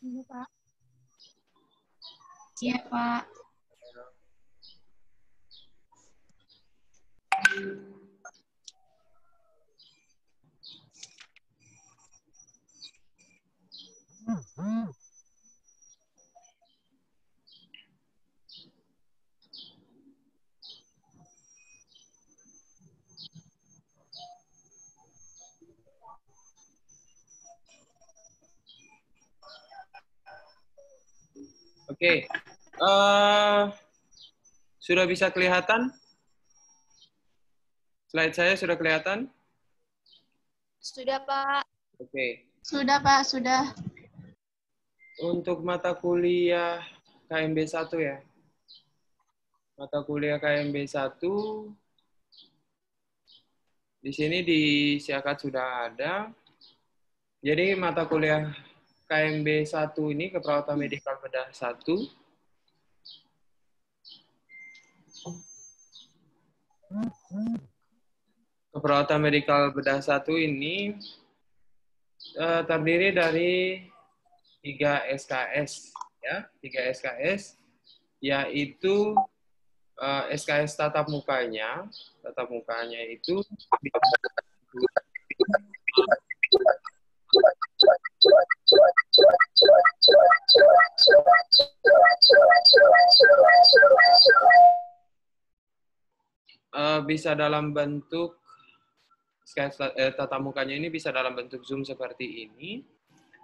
Iya, Pak. Iya, Pak. Oke. Sudah bisa kelihatan? Slide saya sudah kelihatan? Sudah, Pak. Oke. Sudah, Pak, sudah. Untuk mata kuliah KMB 1 ya. Mata kuliah KMB 1 di sini di Siakat sudah ada. Jadi mata kuliah KMB 1 ini keperawatan medikal bedah 1 keperawatan medikal bedah 1 ini terdiri dari 3 SKS ya, 3 SKS yaitu SKS tatap mukanya itu bisa dalam bentuk tatap mukanya ini bisa dalam bentuk Zoom seperti ini,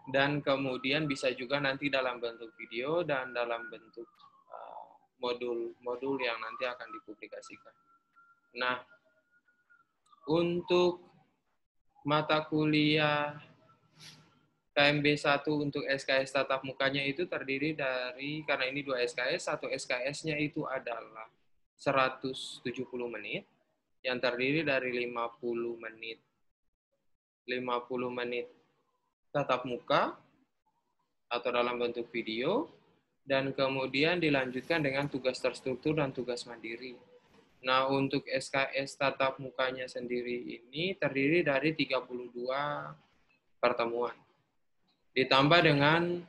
dan kemudian bisa juga nanti dalam bentuk video dan dalam bentuk modul-modul yang nanti akan dipublikasikan. Nah, untuk mata kuliah KMB 1 untuk SKS tatap mukanya itu terdiri dari, karena ini 2 SKS, satu SKS-nya itu adalah 170 menit, yang terdiri dari 50 menit tatap muka atau dalam bentuk video, dan kemudian dilanjutkan dengan tugas terstruktur dan tugas mandiri. Nah, untuk SKS tatap mukanya sendiri ini terdiri dari 32 pertemuan. Ditambah dengan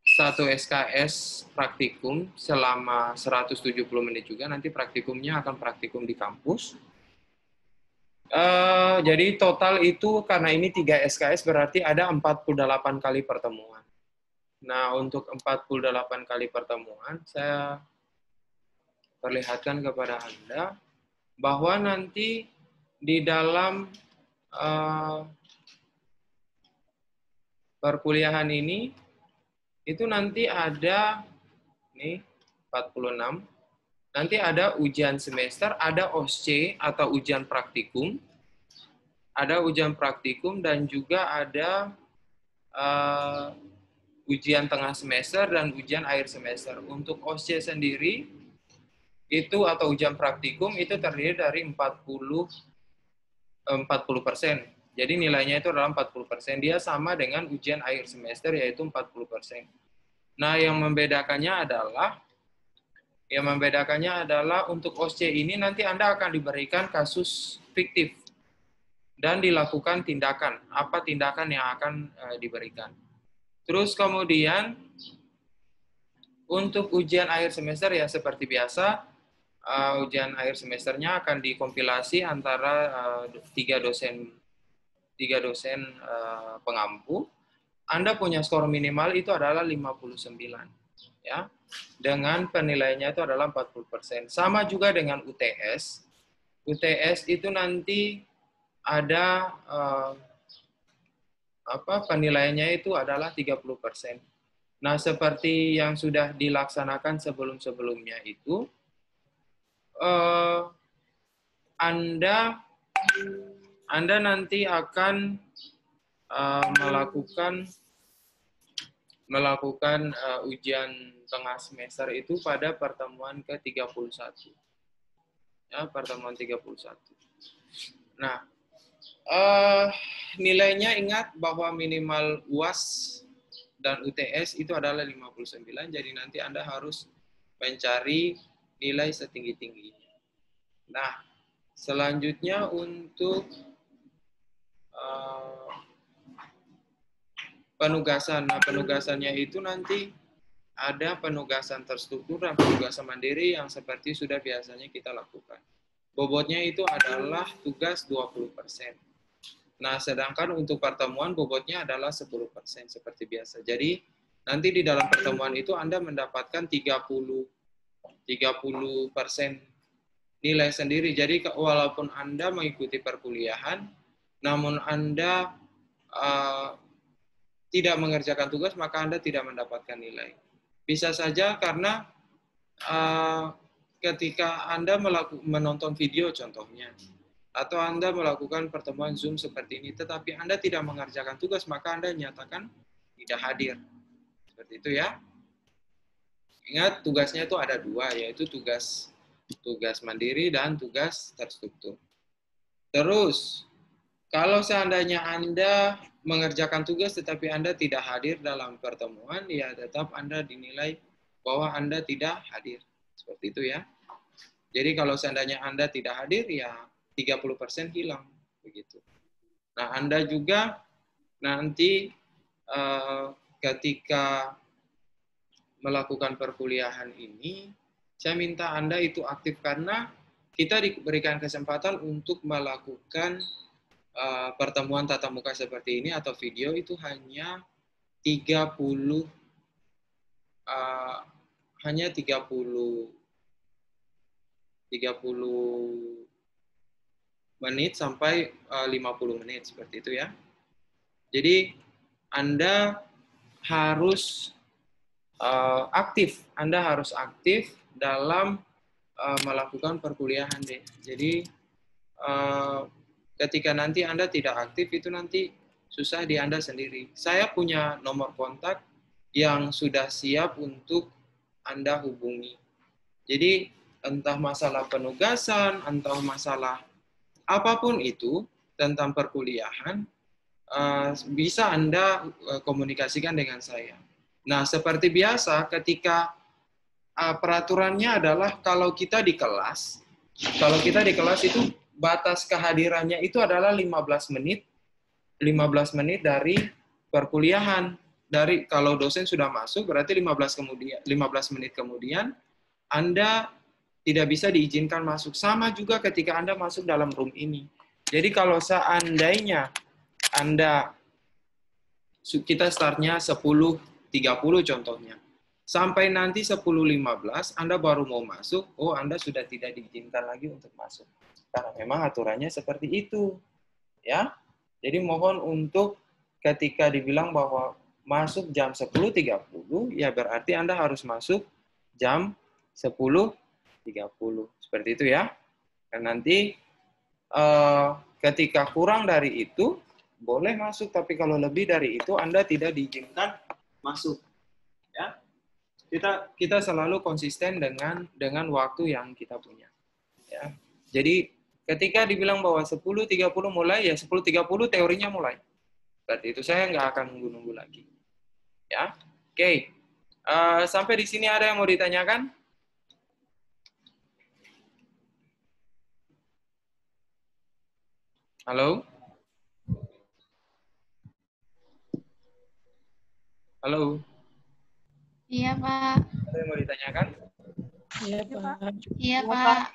satu SKS praktikum selama 170 menit juga, nanti praktikumnya akan praktikum di kampus. Jadi total itu karena ini 3 SKS berarti ada 48 kali pertemuan. Nah, untuk 48 kali pertemuan, saya perlihatkan kepada Anda bahwa nanti di dalam perkuliahan ini, itu nanti ada, nih, 46, nanti ada ujian semester, ada OSCE atau ujian praktikum, dan juga ada ujian tengah semester dan ujian akhir semester. Untuk OSCE sendiri, itu atau ujian praktikum itu terdiri dari 40%. Jadi nilainya itu adalah 40%. Dia sama dengan ujian akhir semester, yaitu 40%. Nah, yang membedakannya adalah untuk OSCE ini nanti Anda akan diberikan kasus fiktif dan dilakukan tindakan. Apa tindakan yang akan diberikan? Terus kemudian untuk ujian akhir semester ya seperti biasa, ujian akhir semesternya akan dikompilasi antara tiga dosen pengampu. Anda punya skor minimal itu adalah 59, ya, dengan penilaiannya itu adalah 40%. Sama juga dengan UTS. UTS itu nanti ada penilaiannya itu adalah 30%. Nah, seperti yang sudah dilaksanakan sebelum-sebelumnya itu, Anda nanti akan melakukan ujian tengah semester itu pada pertemuan ke-31. Ya, pertemuan 31. Nah, nilainya ingat bahwa minimal UAS dan UTS itu adalah 59, jadi nanti Anda harus mencari nilai setinggi-tingginya. Nah, selanjutnya untuk penugasan. Nah, penugasannya itu nanti ada penugasan terstruktur dan penugasan mandiri yang seperti sudah biasanya kita lakukan. Bobotnya itu adalah tugas 20%. Nah, sedangkan untuk pertemuan bobotnya adalah 10% seperti biasa. Jadi, nanti di dalam pertemuan itu Anda mendapatkan 30% nilai sendiri. Jadi, walaupun Anda mengikuti perkuliahan, namun Anda tidak mengerjakan tugas, maka Anda tidak mendapatkan nilai. Bisa saja karena ketika Anda menonton video contohnya, atau Anda melakukan pertemuan Zoom seperti ini, tetapi Anda tidak mengerjakan tugas, maka Anda nyatakan tidak hadir. Seperti itu ya. Ingat, tugasnya itu ada dua, yaitu tugas mandiri dan tugas terstruktur. Terus, kalau seandainya Anda mengerjakan tugas tetapi Anda tidak hadir dalam pertemuan, ya tetap Anda dinilai bahwa Anda tidak hadir. Seperti itu ya. Jadi kalau seandainya Anda tidak hadir, ya 30% hilang. Begitu. Nah, Anda juga nanti ketika melakukan perkuliahan ini, saya minta Anda itu aktif karena kita diberikan kesempatan untuk melakukan pertemuan tatap muka seperti ini atau video itu hanya 30 menit sampai 50 menit seperti itu ya. Jadi Anda harus aktif. Anda harus aktif dalam melakukan perkuliahan deh. Jadi ketika nanti Anda tidak aktif itu nanti susah di Anda sendiri. Saya punya nomor kontak yang sudah siap untuk Anda hubungi. Jadi entah masalah penugasan, entah masalah apapun itu tentang perkuliahan, bisa Anda komunikasikan dengan saya. Nah, seperti biasa ketika peraturannya adalah kalau kita di kelas itu batas kehadirannya itu adalah 15 menit dari perkuliahan. Dari kalau dosen sudah masuk berarti 15 menit kemudian Anda tidak bisa diizinkan masuk. Sama juga ketika Anda masuk dalam room ini. Jadi kalau seandainya kita startnya 10.30 contohnya. Sampai nanti 10.15 Anda baru mau masuk, Anda sudah tidak diizinkan lagi untuk masuk. Karena memang aturannya seperti itu. Ya. Jadi mohon untuk ketika dibilang bahwa masuk jam 10.30, ya berarti Anda harus masuk jam 10.30. Seperti itu ya. Dan nanti ketika kurang dari itu, boleh masuk, tapi kalau lebih dari itu Anda tidak diizinkan masuk. Ya. Kita selalu konsisten dengan waktu yang kita punya. Ya. Jadi ketika dibilang bahwa 10.30 mulai, ya 10.30 teorinya mulai. Berarti itu saya nggak akan nunggu-nunggu lagi. Ya, oke. Sampai di sini ada yang mau ditanyakan? Halo? Halo? Iya, Pak. Ada yang mau ditanyakan? Iya, Pak. Iya, Pak.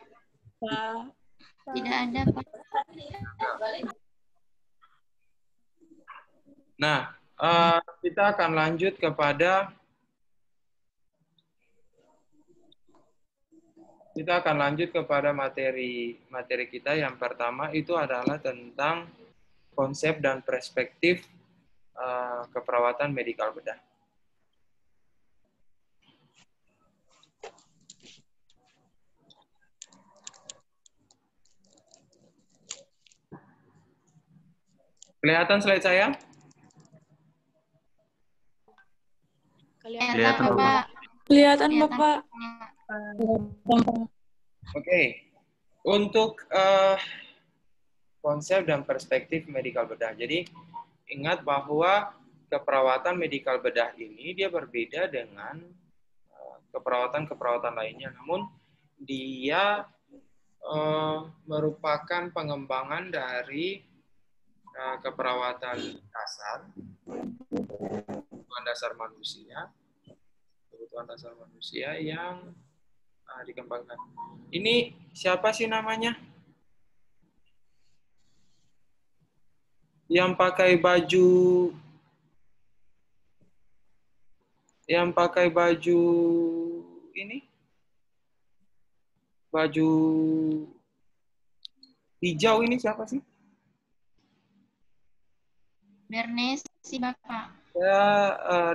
Pak. Tidak ada, Pak. Nah, kita akan lanjut kepada materi kita. Yang pertama itu adalah tentang konsep dan perspektif keperawatan medikal bedah. Kelihatan slide saya? Kelihatan, Pak. Kelihatan, Bapak. Oke. Untuk konsep dan perspektif medikal bedah. Jadi ingat bahwa keperawatan medikal bedah ini dia berbeda dengan keperawatan lainnya. Namun dia merupakan pengembangan dari keperawatan kasar kebutuhan dasar manusia yang dikembangkan. Ini siapa sih namanya? Yang pakai baju ini? Baju hijau ini siapa sih? Bernesi, Bapak. Saya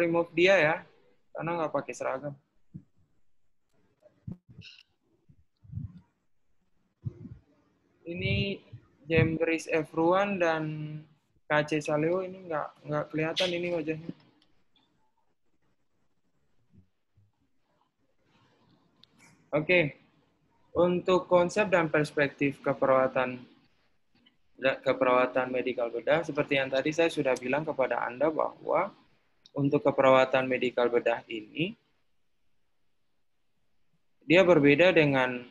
remove dia ya, karena nggak pakai seragam. Ini Jembris Efruan dan KC Saleo ini nggak kelihatan ini wajahnya. Oke, untuk konsep dan perspektif keperawatan medikal bedah, seperti yang tadi saya sudah bilang kepada Anda bahwa untuk keperawatan medikal bedah ini, dia berbeda dengan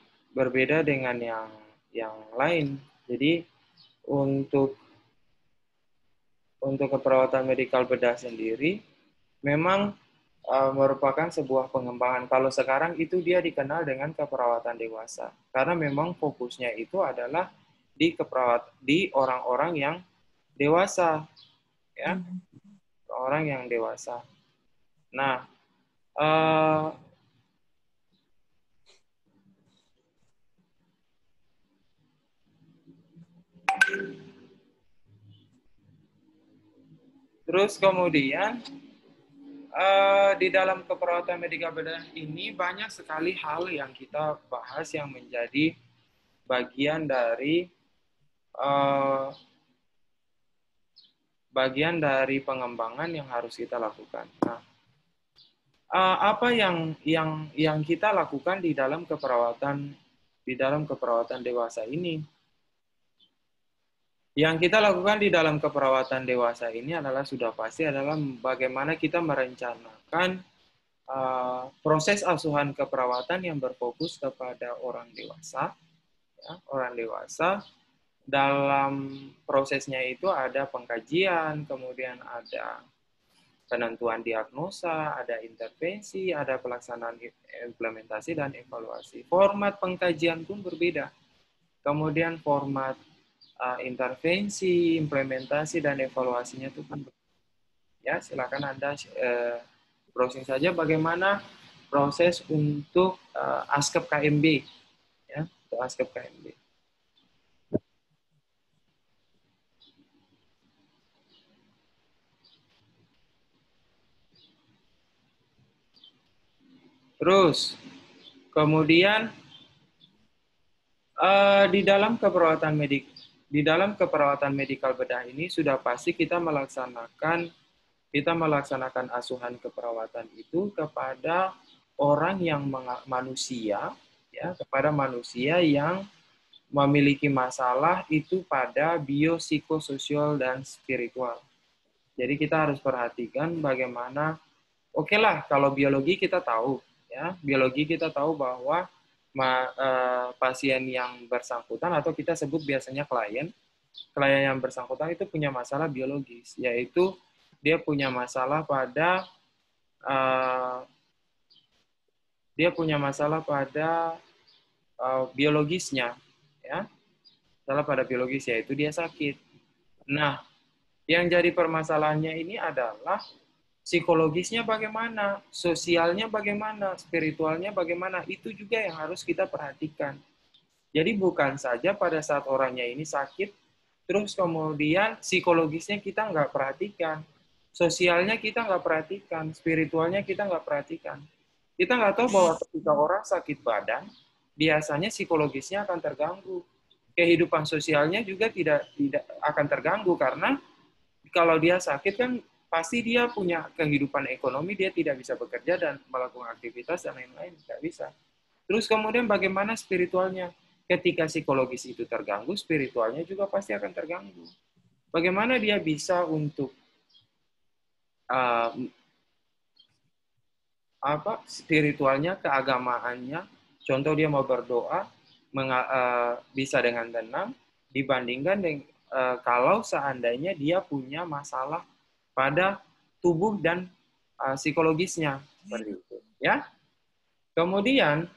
yang lain. Jadi untuk keperawatan medikal bedah sendiri memang merupakan sebuah pengembangan. Kalau sekarang itu dia dikenal dengan keperawatan dewasa, karena memang fokusnya itu adalah di orang-orang yang dewasa, ya, orang yang dewasa. Nah, terus kemudian di dalam keperawatan medikal bedah ini banyak sekali hal yang kita bahas yang menjadi bagian dari pengembangan yang harus kita lakukan. Nah, apa yang kita lakukan di dalam keperawatan dewasa ini? Yang kita lakukan di dalam keperawatan dewasa ini adalah sudah pasti adalah bagaimana kita merencanakan proses asuhan keperawatan yang berfokus kepada orang dewasa. Ya, orang dewasa, dalam prosesnya itu ada pengkajian, kemudian ada penentuan diagnosa, ada intervensi, ada pelaksanaan implementasi dan evaluasi. Format pengkajian pun berbeda. Kemudian format intervensi, implementasi, dan evaluasinya itu kan ya, silakan Anda browsing saja bagaimana proses untuk ASKEP KMB, ya, untuk ASKEP KMB. Terus kemudian di dalam keperawatan medikal bedah ini sudah pasti kita melaksanakan asuhan keperawatan itu kepada orang yang manusia, ya, kepada manusia yang memiliki masalah itu pada biopsikososial dan spiritual. Jadi kita harus perhatikan bagaimana, oke lah, kalau biologi kita tahu, ya, biologi kita tahu bahwa pasien yang bersangkutan atau kita sebut biasanya klien yang bersangkutan itu punya masalah biologis, yaitu dia punya masalah pada biologisnya, ya, masalah pada biologis, yaitu dia sakit. Nah, yang jadi permasalahannya ini adalah psikologisnya bagaimana, sosialnya bagaimana, spiritualnya bagaimana, itu juga yang harus kita perhatikan. Jadi bukan saja pada saat orangnya ini sakit, terus kemudian psikologisnya kita nggak perhatikan, sosialnya kita nggak perhatikan, spiritualnya kita nggak perhatikan. Kita nggak tahu bahwa ketika orang sakit badan, biasanya psikologisnya akan terganggu. Kehidupan sosialnya juga tidak akan terganggu, karena kalau dia sakit kan pasti dia punya kehidupan ekonomi, dia tidak bisa bekerja dan melakukan aktivitas dan lain-lain, tidak bisa. Terus kemudian bagaimana spiritualnya? Ketika psikologis itu terganggu, spiritualnya juga pasti akan terganggu. Bagaimana dia bisa untuk spiritualnya, keagamaannya, contoh dia mau berdoa, bisa dengan tenang, dibandingkan dengan kalau seandainya dia punya masalah pada tubuh dan psikologisnya seperti itu, ya. Kemudian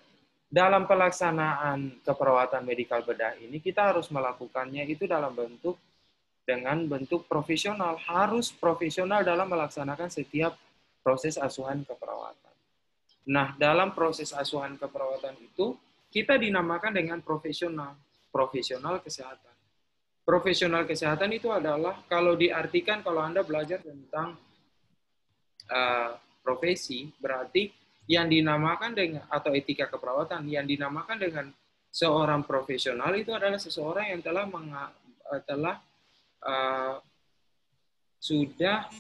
dalam pelaksanaan keperawatan medikal bedah ini kita harus melakukannya itu dalam bentuk profesional, harus profesional dalam melaksanakan setiap proses asuhan keperawatan. Nah, dalam proses asuhan keperawatan itu kita dinamakan dengan profesional kesehatan. Profesional kesehatan itu adalah kalau diartikan kalau Anda belajar tentang profesi, berarti yang dinamakan dengan atau etika keperawatan yang dinamakan dengan seorang profesional itu adalah seseorang yang sudah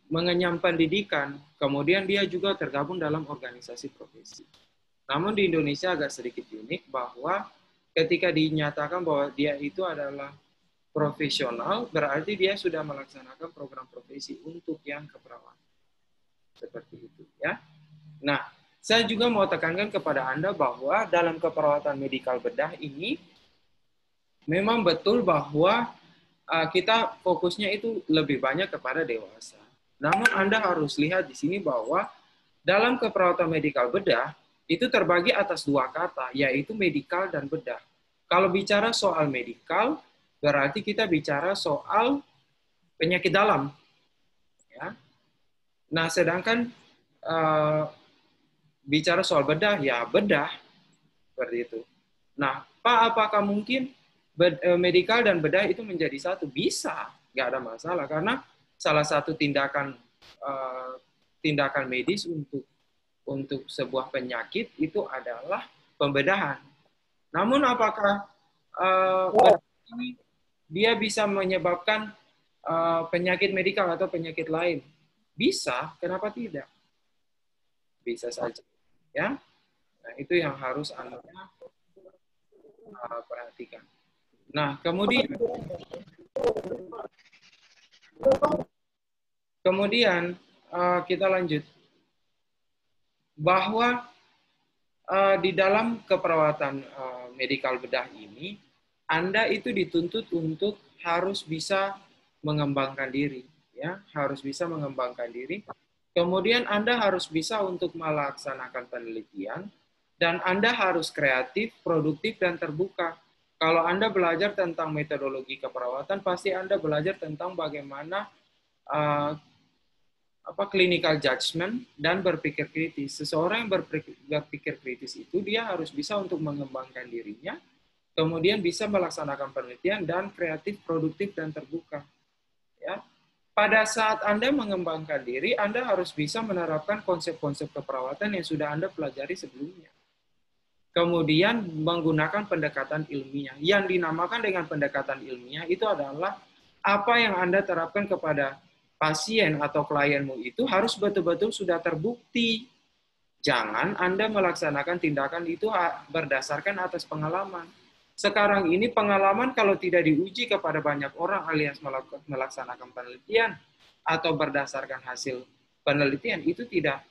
mengenyam pendidikan, kemudian dia juga tergabung dalam organisasi profesi. Namun di Indonesia agak sedikit unik bahwa ketika dinyatakan bahwa dia itu adalah profesional, berarti dia sudah melaksanakan program profesi untuk yang keperawatan. Seperti itu, ya. Nah, saya juga mau tekankan kepada Anda bahwa dalam keperawatan medikal bedah ini memang betul bahwa kita fokusnya itu lebih banyak kepada dewasa. Namun Anda harus lihat di sini bahwa dalam keperawatan medikal bedah itu terbagi atas dua kata, yaitu medikal dan bedah. Kalau bicara soal medikal, berarti kita bicara soal penyakit dalam. Ya. Nah, sedangkan bicara soal bedah, ya bedah. Seperti itu. Nah, Pak, apakah mungkin medikal dan bedah itu menjadi satu? Bisa, nggak ada masalah. Karena salah satu tindakan medis untuk sebuah penyakit itu adalah pembedahan. Namun apakah ini dia bisa menyebabkan penyakit medikal atau penyakit lain? Bisa, kenapa tidak? Bisa saja, ya. Nah, itu yang harus Anda perhatikan. Nah, kemudian kita lanjut. Bahwa di dalam keperawatan medikal bedah ini, Anda itu dituntut untuk harus bisa mengembangkan diri, ya, harus bisa mengembangkan diri. Kemudian Anda harus bisa untuk melaksanakan penelitian, dan Anda harus kreatif, produktif, dan terbuka. Kalau Anda belajar tentang metodologi keperawatan, pasti Anda belajar tentang bagaimana clinical judgment dan berpikir kritis. Seseorang yang berpikir kritis itu dia harus bisa untuk mengembangkan dirinya, kemudian bisa melaksanakan penelitian dan kreatif, produktif, dan terbuka. Ya. Pada saat Anda mengembangkan diri, Anda harus bisa menerapkan konsep-konsep keperawatan yang sudah Anda pelajari sebelumnya. Kemudian menggunakan pendekatan ilmiah. Yang dinamakan dengan pendekatan ilmiah itu adalah apa yang Anda terapkan kepada pasien atau klienmu itu harus betul-betul sudah terbukti. Jangan Anda melaksanakan tindakan itu berdasarkan atas pengalaman. Sekarang ini pengalaman kalau tidak diuji kepada banyak orang alias melaksanakan penelitian atau berdasarkan hasil penelitian itu tidak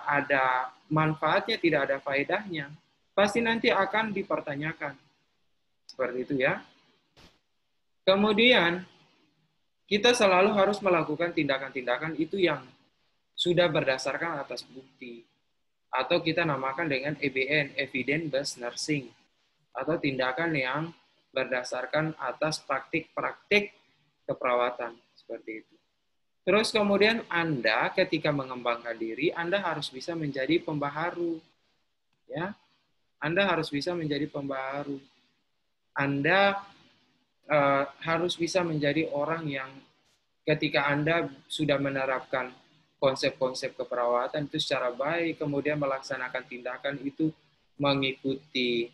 ada manfaatnya, tidak ada faedahnya. Pasti nanti akan dipertanyakan. Seperti itu, ya. Kemudian kita selalu harus melakukan tindakan-tindakan itu yang sudah berdasarkan atas bukti. Atau kita namakan dengan EBN, Evidence Based Nursing. Atau tindakan yang berdasarkan atas praktik-praktik keperawatan. Seperti itu. Terus kemudian Anda ketika mengembangkan diri, Anda harus bisa menjadi pembaharu. Ya, Anda harus bisa menjadi pembaharu. Anda harus bisa menjadi orang yang ketika Anda sudah menerapkan konsep-konsep keperawatan itu secara baik, kemudian melaksanakan tindakan itu mengikuti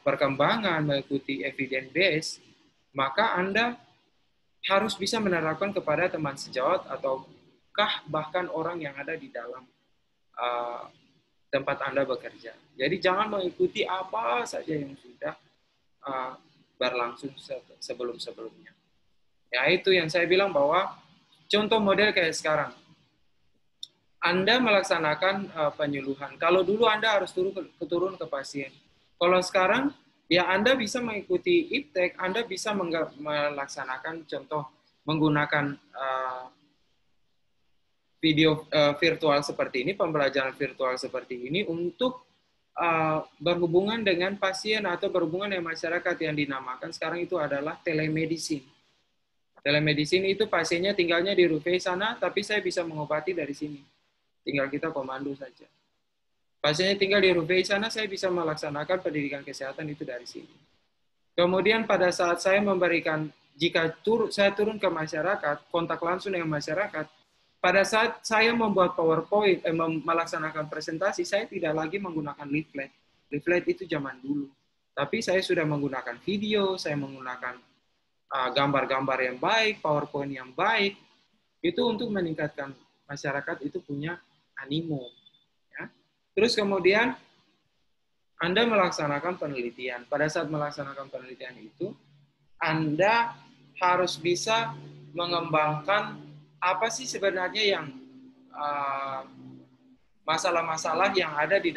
perkembangan, mengikuti evidence base, maka Anda harus bisa menerapkan kepada teman sejawat ataukah bahkan orang yang ada di dalam tempat Anda bekerja. Jadi jangan mengikuti apa saja yang sudah berlangsung sebelum-sebelumnya. Ya, itu yang saya bilang bahwa contoh model kayak sekarang. Anda melaksanakan penyuluhan. Kalau dulu Anda harus turun ke pasien. Kalau sekarang Ya, Anda bisa mengikuti iptek, Anda bisa melaksanakan contoh menggunakan video virtual seperti ini, pembelajaran virtual seperti ini untuk berhubungan dengan pasien atau berhubungan dengan masyarakat yang dinamakan sekarang itu adalah telemedicine. Telemedicine itu pasiennya tinggalnya di Rufai sana, tapi saya bisa mengobati dari sini. Tinggal kita komando saja. Pasiennya tinggal di Rufai sana, saya bisa melaksanakan pendidikan kesehatan itu dari sini. Kemudian pada saat saya memberikan, jika saya turun ke masyarakat, kontak langsung dengan masyarakat, pada saat saya membuat PowerPoint, melaksanakan presentasi, saya tidak lagi menggunakan leaflet. Leaflet itu zaman dulu. Tapi saya sudah menggunakan video, saya menggunakan gambar-gambar yang baik, PowerPoint yang baik, itu untuk meningkatkan masyarakat itu punya animo. Ya. Terus kemudian Anda melaksanakan penelitian. Pada saat melaksanakan penelitian itu, Anda harus bisa mengembangkan apa sih sebenarnya yang masalah-masalah yang ada di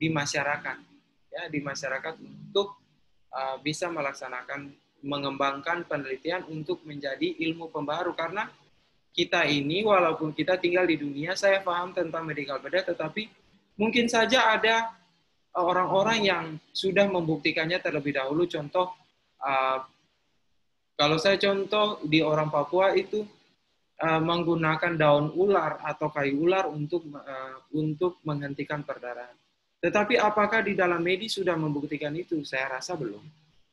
masyarakat, ya, di masyarakat untuk bisa mengembangkan penelitian untuk menjadi ilmu pembaru. Karena kita ini, walaupun kita tinggal di dunia, saya paham tentang medical bedah, tetapi mungkin saja ada orang-orang yang sudah membuktikannya terlebih dahulu. Contoh, kalau saya contoh di orang Papua itu menggunakan daun ular atau kayu ular untuk menghentikan perdarahan. Tetapi apakah di dalam medis sudah membuktikan itu? Saya rasa belum.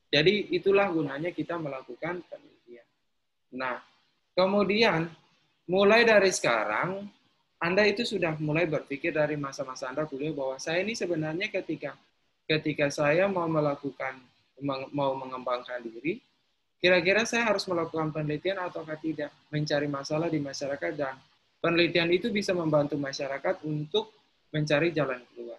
Jadi itulah gunanya kita melakukan penelitian. Nah, kemudian mulai dari sekarang, Anda itu sudah mulai berpikir dari masa-masa Anda kuliah bahwa saya ini sebenarnya ketika saya mau mengembangkan diri, kira-kira saya harus melakukan penelitian ataukah tidak, mencari masalah di masyarakat, dan penelitian itu bisa membantu masyarakat untuk mencari jalan keluar.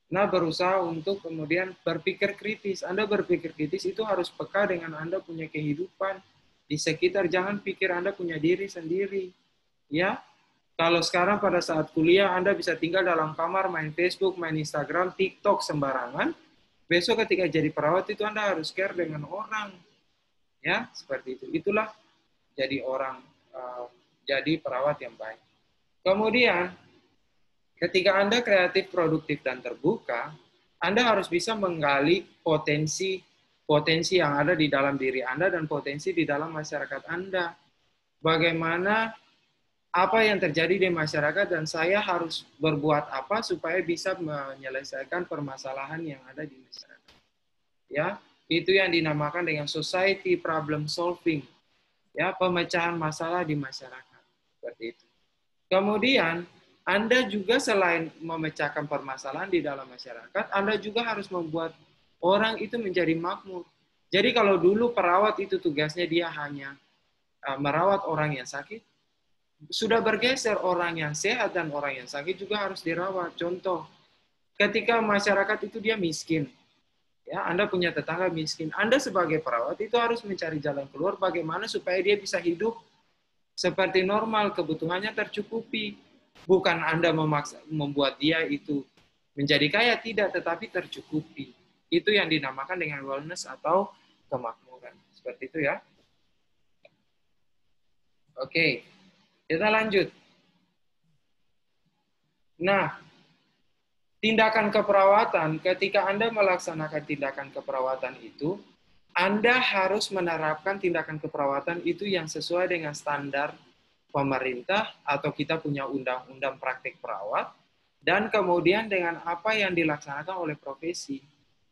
Nah, berusaha untuk kemudian berpikir kritis. Anda berpikir kritis itu harus peka dengan Anda punya kehidupan di sekitar. Jangan pikir Anda punya diri sendiri. Ya, kalau sekarang pada saat kuliah Anda bisa tinggal dalam kamar, main Facebook, main Instagram, TikTok sembarangan. Besok ketika jadi perawat itu Anda harus care dengan orang. Ya, seperti itu. Itulah jadi jadi perawat yang baik. Kemudian, ketika Anda kreatif, produktif, dan terbuka, Anda harus bisa menggali potensi yang ada di dalam diri Anda dan potensi di dalam masyarakat Anda. Bagaimana apa yang terjadi di masyarakat dan saya harus berbuat apa supaya bisa menyelesaikan permasalahan yang ada di masyarakat. Ya, itu yang dinamakan dengan society problem solving. Ya, pemecahan masalah di masyarakat. Seperti itu. Kemudian, Anda juga selain memecahkan permasalahan di dalam masyarakat, Anda juga harus membuat orang itu menjadi makmur. Jadi kalau dulu perawat itu tugasnya dia hanya merawat orang yang sakit, sudah bergeser orang yang sehat dan orang yang sakit juga harus dirawat. Contoh, ketika masyarakat itu dia miskin, ya, Anda punya tetangga miskin, Anda sebagai perawat itu harus mencari jalan keluar bagaimana supaya dia bisa hidup seperti normal, kebutuhannya tercukupi. Bukan Anda membuat dia itu menjadi kaya, tidak, tetapi tercukupi. Itu yang dinamakan dengan wellness atau kemakmuran. Seperti itu ya. Oke, kita lanjut. Nah, tindakan keperawatan, ketika Anda melaksanakan tindakan keperawatan itu, Anda harus menerapkan tindakan keperawatan itu yang sesuai dengan standar pemerintah atau kita punya undang-undang praktik perawat, dan kemudian dengan apa yang dilaksanakan oleh profesi,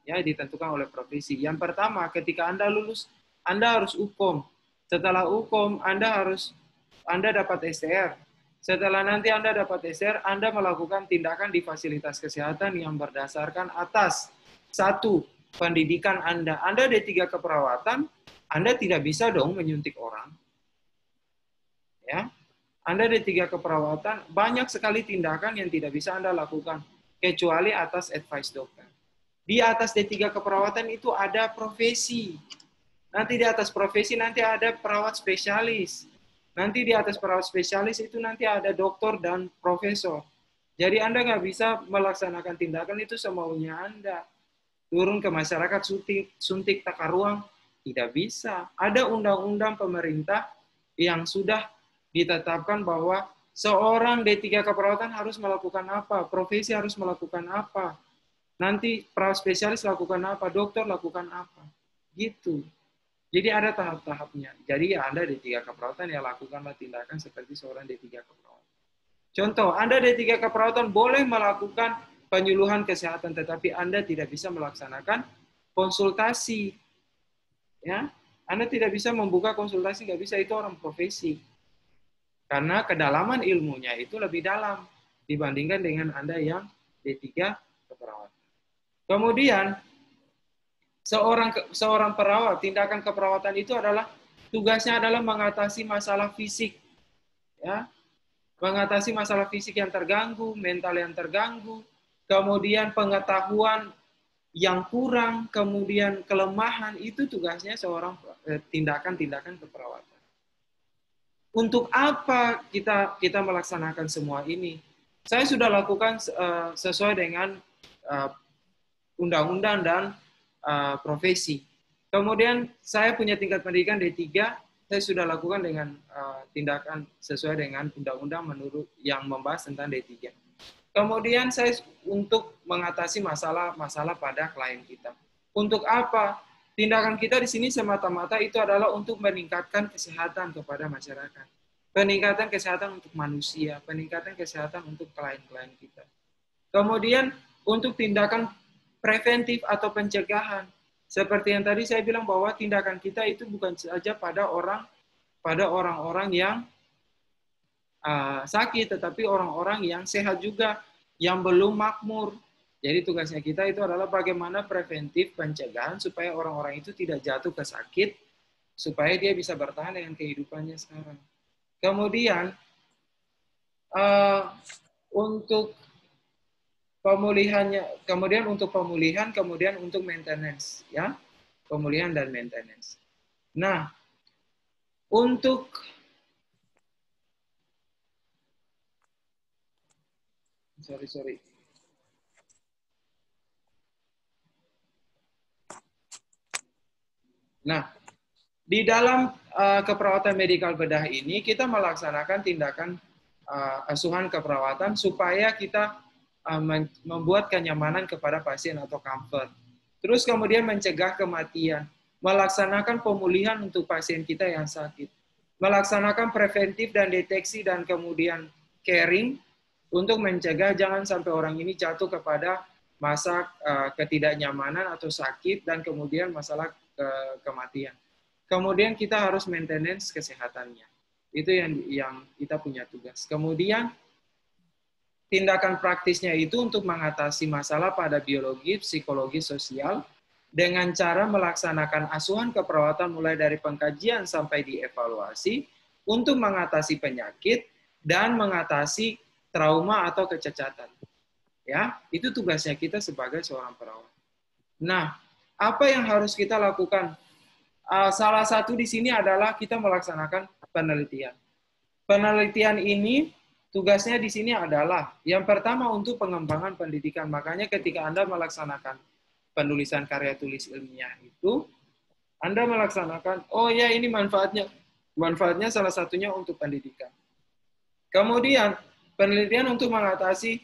ya, ditentukan oleh profesi. Yang pertama, ketika Anda lulus, Anda harus UKOM. Setelah UKOM, Anda dapat STR. Setelah nanti Anda dapat STR, Anda melakukan tindakan di fasilitas kesehatan yang berdasarkan atas satu, pendidikan Anda. Anda D3 keperawatan, Anda tidak bisa dong menyuntik orang. Ya, Anda D3 keperawatan, banyak sekali tindakan yang tidak bisa Anda lakukan, kecuali atas advice dokter. Di atas D3 keperawatan itu ada profesi. Nanti di atas profesi nanti ada perawat spesialis. Nanti di atas perawat spesialis itu nanti ada dokter dan profesor. Jadi Anda nggak bisa melaksanakan tindakan itu semaunya Anda. turun ke masyarakat suntik takar ruang, tidak bisa. Ada undang-undang pemerintah yang sudah ditetapkan bahwa seorang D3 keperawatan harus melakukan apa, profesi harus melakukan apa, nanti perawat spesialis lakukan apa, dokter lakukan apa, gitu. Jadi ada tahap-tahapnya. Jadi ya Anda D3 keperawatan ya lakukanlah tindakan seperti seorang D3 keperawatan. Contoh, Anda D3 keperawatan boleh melakukan penyuluhan kesehatan, tetapi Anda tidak bisa melaksanakan konsultasi. Ya, Anda tidak bisa membuka konsultasi, nggak bisa, itu orang profesi. Karena kedalaman ilmunya itu lebih dalam dibandingkan dengan Anda yang D3 keperawatan. Kemudian, seorang perawat, tindakan keperawatan itu adalah tugasnya adalah mengatasi masalah fisik. Ya, mengatasi masalah fisik yang terganggu, mental yang terganggu, kemudian pengetahuan yang kurang, kemudian kelemahan, itu tugasnya seorang tindakan-tindakan keperawatan. Untuk apa kita melaksanakan semua ini? Saya sudah lakukan sesuai dengan undang-undang dan profesi. Kemudian saya punya tingkat pendidikan D3, saya sudah lakukan dengan tindakan sesuai dengan undang-undang menurut yang membahas tentang D3. Kemudian saya untuk mengatasi masalah pada klien kita. Untuk apa? Tindakan kita di sini semata-mata itu adalah untuk meningkatkan kesehatan kepada masyarakat. Peningkatan kesehatan untuk manusia, peningkatan kesehatan untuk klien-klien kita. Kemudian untuk tindakan preventif atau pencegahan. Seperti yang tadi saya bilang bahwa tindakan kita itu bukan saja pada orang-orang yang sakit, tetapi orang-orang yang sehat juga, yang belum makmur. Jadi tugasnya kita itu adalah bagaimana preventif pencegahan supaya orang-orang itu tidak jatuh ke sakit, supaya dia bisa bertahan dengan kehidupannya sekarang. Kemudian untuk pemulihannya, kemudian untuk pemulihan, kemudian untuk maintenance, ya, pemulihan dan maintenance. Nah, untuk sorry. Nah, di dalam keperawatan medikal bedah ini kita melaksanakan tindakan asuhan keperawatan supaya kita membuat kenyamanan kepada pasien atau comfort. Terus kemudian mencegah kematian, melaksanakan pemulihan untuk pasien kita yang sakit, melaksanakan preventif dan deteksi dan kemudian caring untuk mencegah jangan sampai orang ini jatuh kepada masa ketidaknyamanan atau sakit dan kemudian masalah kematian. Kemudian kita harus maintenance kesehatannya. Itu yang kita punya tugas. Kemudian tindakan praktisnya itu untuk mengatasi masalah pada biologi, psikologi, sosial dengan cara melaksanakan asuhan keperawatan mulai dari pengkajian sampai dievaluasi untuk mengatasi penyakit dan mengatasi trauma atau kecacatan. Ya, itu tugasnya kita sebagai seorang perawat. Nah, apa yang harus kita lakukan? Salah satu di sini adalah kita melaksanakan penelitian. Penelitian ini tugasnya di sini adalah yang pertama untuk pengembangan pendidikan. Makanya ketika Anda melaksanakan penulisan karya tulis ilmiah itu, Anda melaksanakan, oh ya ini manfaatnya. Manfaatnya salah satunya untuk pendidikan. Kemudian penelitian untuk mengatasi,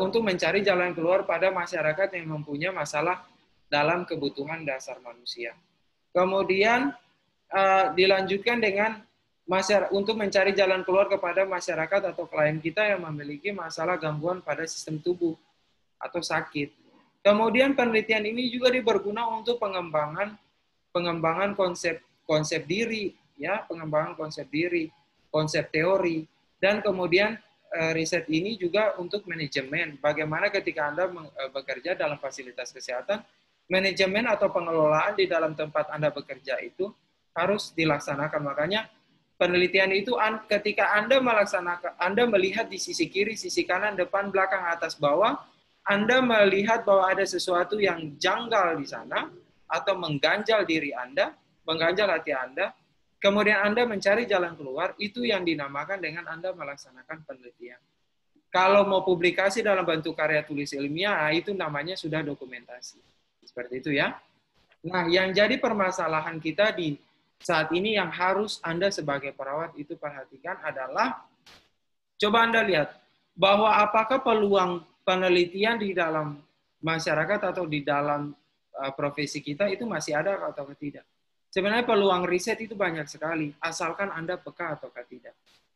untuk mencari jalan keluar pada masyarakat yang mempunyai masalah dalam kebutuhan dasar manusia. Kemudian dilanjutkan dengan untuk mencari jalan keluar kepada masyarakat atau klien kita yang memiliki masalah gangguan pada sistem tubuh atau sakit. Kemudian penelitian ini juga berguna untuk pengembangan konsep diri, ya, pengembangan konsep diri, konsep teori, dan kemudian riset ini juga untuk manajemen. Bagaimana ketika Anda bekerja dalam fasilitas kesehatan, manajemen atau pengelolaan di dalam tempat Anda bekerja itu harus dilaksanakan. Makanya penelitian itu ketika Anda melaksanakan, Anda melihat di sisi kiri, sisi kanan, depan, belakang, atas, bawah, Anda melihat bahwa ada sesuatu yang janggal di sana atau mengganjal diri Anda, mengganjal hati Anda, kemudian Anda mencari jalan keluar, itu yang dinamakan dengan Anda melaksanakan penelitian. Kalau mau publikasi dalam bentuk karya tulis ilmiah, itu namanya sudah dokumentasi. Seperti itu ya. Nah, yang jadi permasalahan kita di saat ini yang harus Anda sebagai perawat itu perhatikan adalah, coba Anda lihat, bahwa apakah peluang penelitian di dalam masyarakat atau di dalam profesi kita itu masih ada atau tidak. Sebenarnya peluang riset itu banyak sekali, asalkan Anda peka atau tidak.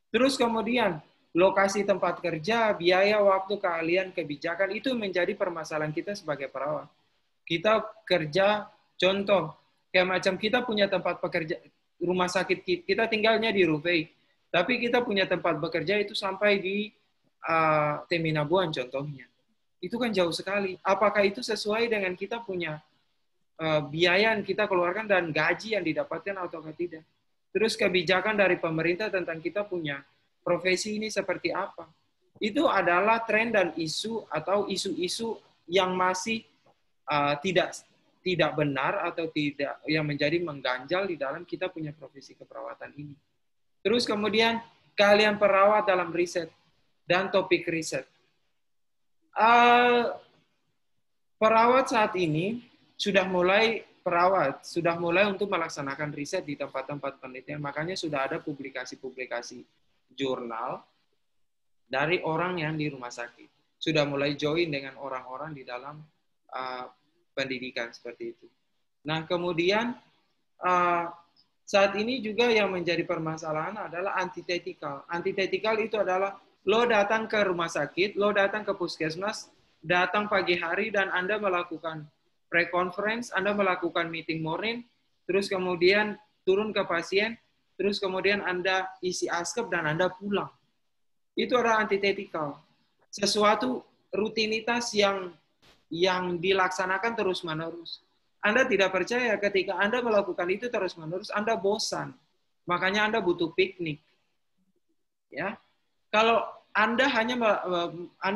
Terus kemudian, lokasi tempat kerja, biaya, waktu, keahlian, kebijakan, itu menjadi permasalahan kita sebagai perawat. Kita kerja, contoh, kayak macam kita punya tempat pekerja, rumah sakit kita tinggalnya di Rufai, tapi kita punya tempat bekerja itu sampai di Teminabuan contohnya. Itu kan jauh sekali. Apakah itu sesuai dengan kita punya biaya yang kita keluarkan dan gaji yang didapatkan atau tidak? Terus kebijakan dari pemerintah tentang kita punya profesi ini seperti apa? Itu adalah tren dan isu atau isu-isu yang masih tidak benar atau tidak yang menjadi mengganjal di dalam kita punya profesi keperawatan ini. Terus kemudian keahlian perawat dalam riset dan topik riset. Perawat saat ini sudah mulai untuk melaksanakan riset di tempat-tempat penelitian. Makanya sudah ada publikasi-publikasi jurnal dari orang yang di rumah sakit. Sudah mulai join dengan orang-orang di dalam pendidikan seperti itu. Nah, kemudian saat ini juga yang menjadi permasalahan adalah antitetikal. Antitetikal itu adalah lo datang ke rumah sakit, lo datang ke puskesmas, datang pagi hari dan Anda melakukan pre-conference, Anda melakukan meeting morning, terus kemudian turun ke pasien, terus kemudian Anda isi askep dan Anda pulang. Itu adalah antitetikal. Sesuatu rutinitas yang dilaksanakan terus-menerus. Anda tidak percaya ketika Anda melakukan itu terus-menerus, Anda bosan. Makanya Anda butuh piknik. Ya. Kalau Anda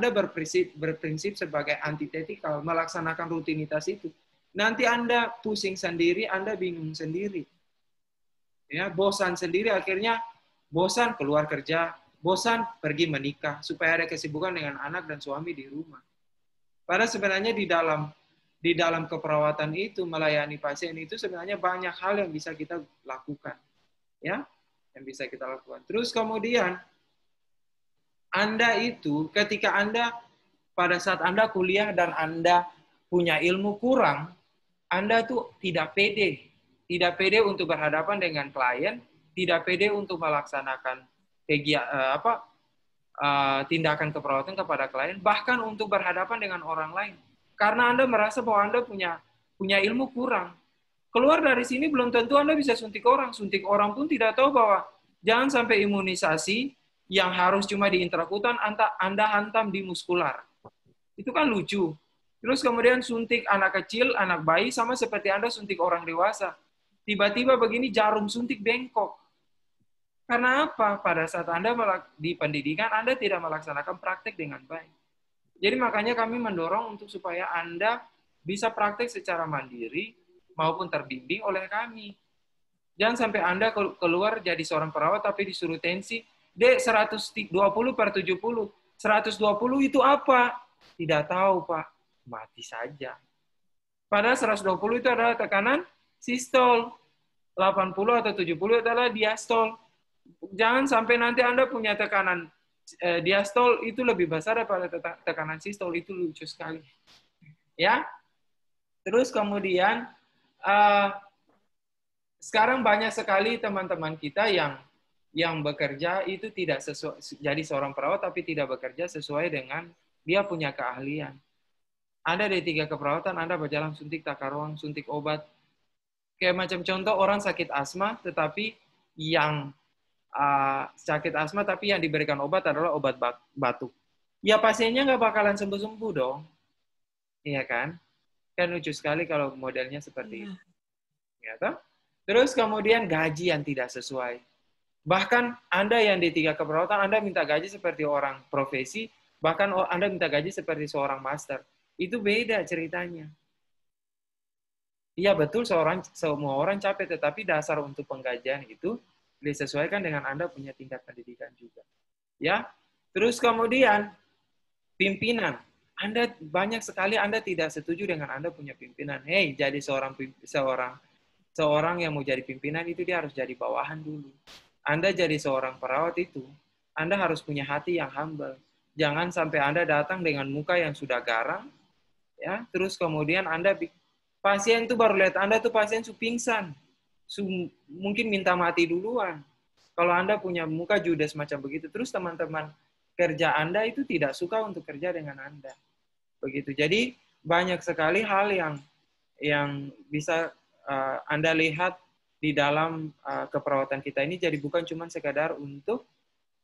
berprinsip sebagai antitetikal, melaksanakan rutinitas itu, nanti Anda pusing sendiri, Anda bingung sendiri. Ya, bosan sendiri, akhirnya bosan keluar kerja, bosan pergi menikah, supaya ada kesibukan dengan anak dan suami di rumah. Padahal sebenarnya di dalam keperawatan itu, melayani pasien itu sebenarnya banyak hal yang bisa kita lakukan. Ya, yang bisa kita lakukan. Terus kemudian, Anda itu, ketika Anda, pada saat Anda kuliah dan Anda punya ilmu kurang, Anda tuh tidak pede. Tidak pede untuk berhadapan dengan klien, tidak pede untuk melaksanakan tindakan keperawatan kepada klien, bahkan untuk berhadapan dengan orang lain. Karena Anda merasa bahwa Anda punya ilmu kurang. Keluar dari sini belum tentu Anda bisa suntik orang. Suntik orang pun tidak tahu bahwa jangan sampai imunisasi yang harus cuma di intrakutan, Anda hantam di muskular. Itu kan lucu. Terus kemudian suntik anak kecil, anak bayi, sama seperti Anda suntik orang dewasa. Tiba-tiba begini jarum suntik bengkok. Karena apa? Pada saat Anda di pendidikan, Anda tidak melaksanakan praktek dengan baik. Jadi makanya kami mendorong untuk supaya Anda bisa praktek secara mandiri maupun terbimbing oleh kami. Jangan sampai Anda keluar jadi seorang perawat tapi disuruh tensi, Dek, 120/70. 120 itu apa? Tidak tahu, Pak. Mati saja. Padahal 120 itu adalah tekanan sistol. 80 atau 70 adalah diastol. Jangan sampai nanti Anda punya tekanan diastol itu lebih besar daripada tekanan sistol. Itu lucu sekali. Ya. Terus kemudian, sekarang banyak sekali teman-teman kita yang bekerja itu tidak sesuai, jadi seorang perawat tapi tidak bekerja sesuai dengan dia punya keahlian. Anda di 3 keperawatan, Anda berjalan suntik tata ruang, suntik obat. Kayak macam contoh orang sakit asma, tetapi yang sakit asma tapi yang diberikan obat adalah obat batuk. Ya pasiennya nggak bakalan sembuh-sembuh dong. Iya kan? Kan lucu sekali kalau modelnya seperti itu. Ya, toh? Terus kemudian gaji yang tidak sesuai. Bahkan Anda yang di 3 keperawatan, Anda minta gaji seperti orang profesi, bahkan Anda minta gaji seperti seorang master. Itu beda ceritanya. Iya betul, semua orang capek, tetapi dasar untuk penggajian itu disesuaikan dengan Anda punya tingkat pendidikan juga. Ya. Terus kemudian, pimpinan. Anda banyak sekali Anda tidak setuju dengan Anda punya pimpinan. Hey, jadi seorang yang mau jadi pimpinan itu dia harus jadi bawahan dulu. Anda jadi seorang perawat itu, Anda harus punya hati yang humble. Jangan sampai Anda datang dengan muka yang sudah garang, ya. Terus kemudian pasien tuh baru lihat Anda tuh pasien pingsan, mungkin minta mati duluan. Kalau Anda punya muka judes macam begitu, terus teman-teman kerja Anda itu tidak suka untuk kerja dengan Anda. Begitu. Jadi banyak sekali hal yang bisa Anda lihat di dalam keperawatan kita ini. Jadi bukan cuma sekadar untuk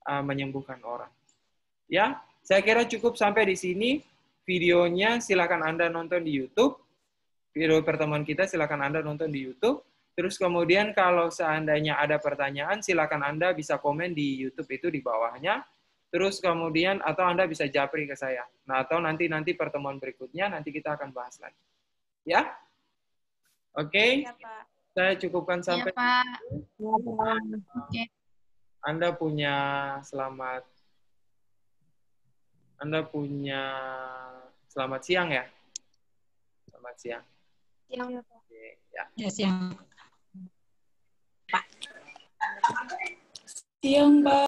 menyembuhkan orang. Ya, saya kira cukup sampai di sini videonya. Silakan Anda nonton di YouTube. Video pertemuan kita silakan Anda nonton di YouTube. Terus kemudian kalau seandainya ada pertanyaan, silakan Anda bisa komen di YouTube itu di bawahnya. Terus kemudian atau Anda bisa japri ke saya. Nah, atau nanti pertemuan berikutnya nanti kita akan bahas lagi. Ya? Oke. Ya, Pak. Saya cukupkan Iya, sampai Pak. Oke. Anda punya selamat siang ya. Selamat siang. Siang, ya, Pak. Oke, ya. Ya, siang. Siang, Pak.